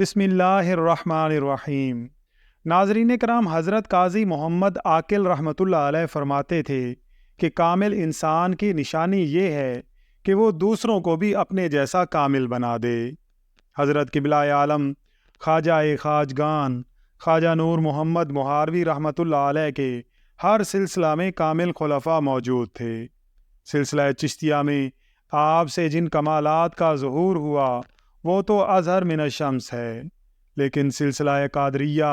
بسم اللہ الرحمن الرحیم۔ ناظرین کرام، حضرت قاضی محمد عاقل رحمۃ اللہ علیہ فرماتے تھے کہ کامل انسان کی نشانی یہ ہے کہ وہ دوسروں کو بھی اپنے جیسا کامل بنا دے۔ حضرت قبلہ عالم خواجہ خواجگان خواجہ نور محمد مہاروی رحمۃ اللہ علیہ کے ہر سلسلہ میں کامل خلفاء موجود تھے۔ سلسلہ چشتیہ میں آپ سے جن کمالات کا ظہور ہوا وہ تو اظہر من الشمس ہے، لیکن سلسلہ قادریہ،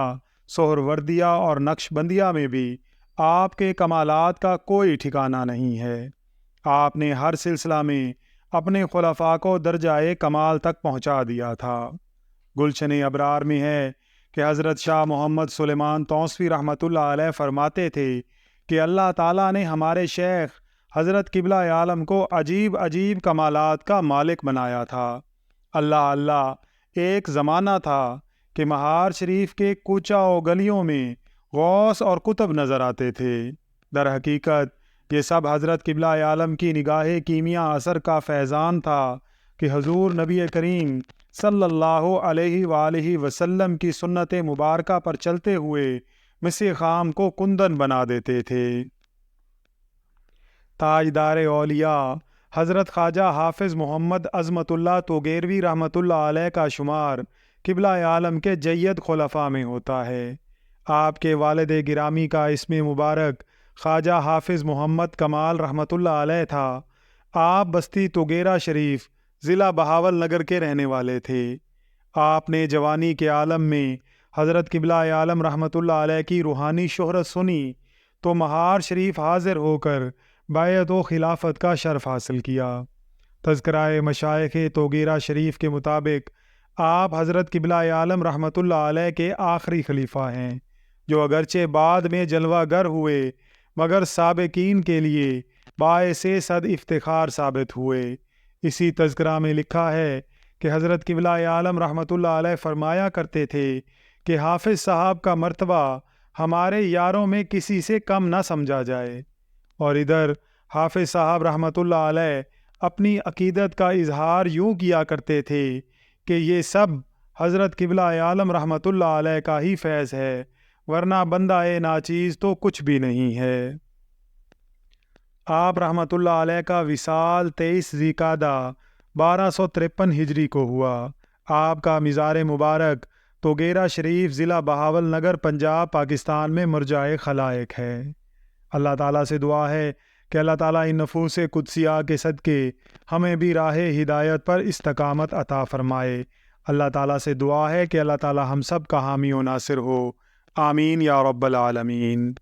سہروردیہ اور نقش بندیہ میں بھی آپ کے کمالات کا کوئی ٹھکانہ نہیں ہے۔ آپ نے ہر سلسلہ میں اپنے خلفاء کو درجۂ کمال تک پہنچا دیا تھا۔ گلشن ابرار میں ہے کہ حضرت شاہ محمد سلیمان توسوی رحمۃ اللہ علیہ فرماتے تھے کہ اللہ تعالیٰ نے ہمارے شیخ حضرت قبلہ عالم کو عجیب عجیب کمالات کا مالک بنایا تھا۔ اللہ ایک زمانہ تھا کہ مہار شریف کے کوچہ و گلیوں میں غوث اور قطب نظر آتے تھے۔ در حقیقت یہ سب حضرت قبلہ عالم کی نگاہ کیمیا اثر کا فیضان تھا کہ حضور نبی کریم صلی اللہ علیہ وآلہ وسلم کی سنت مبارکہ پر چلتے ہوئے مس خام کو کندن بنا دیتے تھے۔ تاجدار اولیاء حضرت خواجہ حافظ محمد عظمت اللہ توگیروی رحمۃ اللہ علیہ کا شمار قبلہ عالم کے جید خلفاء میں ہوتا ہے۔ آپ کے والد گرامی کا اسم مبارک خواجہ حافظ محمد کمال رحمۃ اللہ علیہ تھا۔ آپ بستی توگیرہ شریف ضلع بہاول نگر کے رہنے والے تھے۔ آپ نے جوانی کے عالم میں حضرت قبلہ عالم رحمۃ اللہ علیہ کی روحانی شہرت سنی تو مہار شریف حاضر ہو کر بیعت و خلافت کا شرف حاصل کیا۔ تذکرہ مشائخ توگیرہ شریف کے مطابق آپ حضرت قبلہ عالم رحمۃ اللہ علیہ کے آخری خلیفہ ہیں، جو اگرچہ بعد میں جلوہ گر ہوئے مگر سابقین کے لیے باعث صد افتخار ثابت ہوئے۔ اسی تذکرہ میں لکھا ہے کہ حضرت قبلہ عالم رحمۃ اللہ علیہ فرمایا کرتے تھے کہ حافظ صاحب کا مرتبہ ہمارے یاروں میں کسی سے کم نہ سمجھا جائے، اور ادھر حافظ صاحب رحمۃ اللہ علیہ اپنی عقیدت کا اظہار یوں کیا کرتے تھے کہ یہ سب حضرت قبلہ عالم رحمۃ اللہ علیہ کا ہی فیض ہے، ورنہ بندہ ناچیز تو کچھ بھی نہیں ہے۔ آپ رحمۃ اللہ علیہ کا وصال 23 ذی القعدہ 1253 ہجری کو ہوا۔ آپ کا مزار مبارک توگیرہ شریف ضلع بہاول نگر پنجاب پاکستان میں مرجع خلائق ہے۔ اللہ تعالیٰ سے دعا ہے کہ اللہ تعالیٰ ان نفوس قدسیہ کے صدقے ہمیں بھی راہ ہدایت پر استقامت عطا فرمائے۔ اللہ تعالیٰ سے دعا ہے کہ اللہ تعالیٰ ہم سب کا حامی و ناصر ہو، آمین یا رب العالمین۔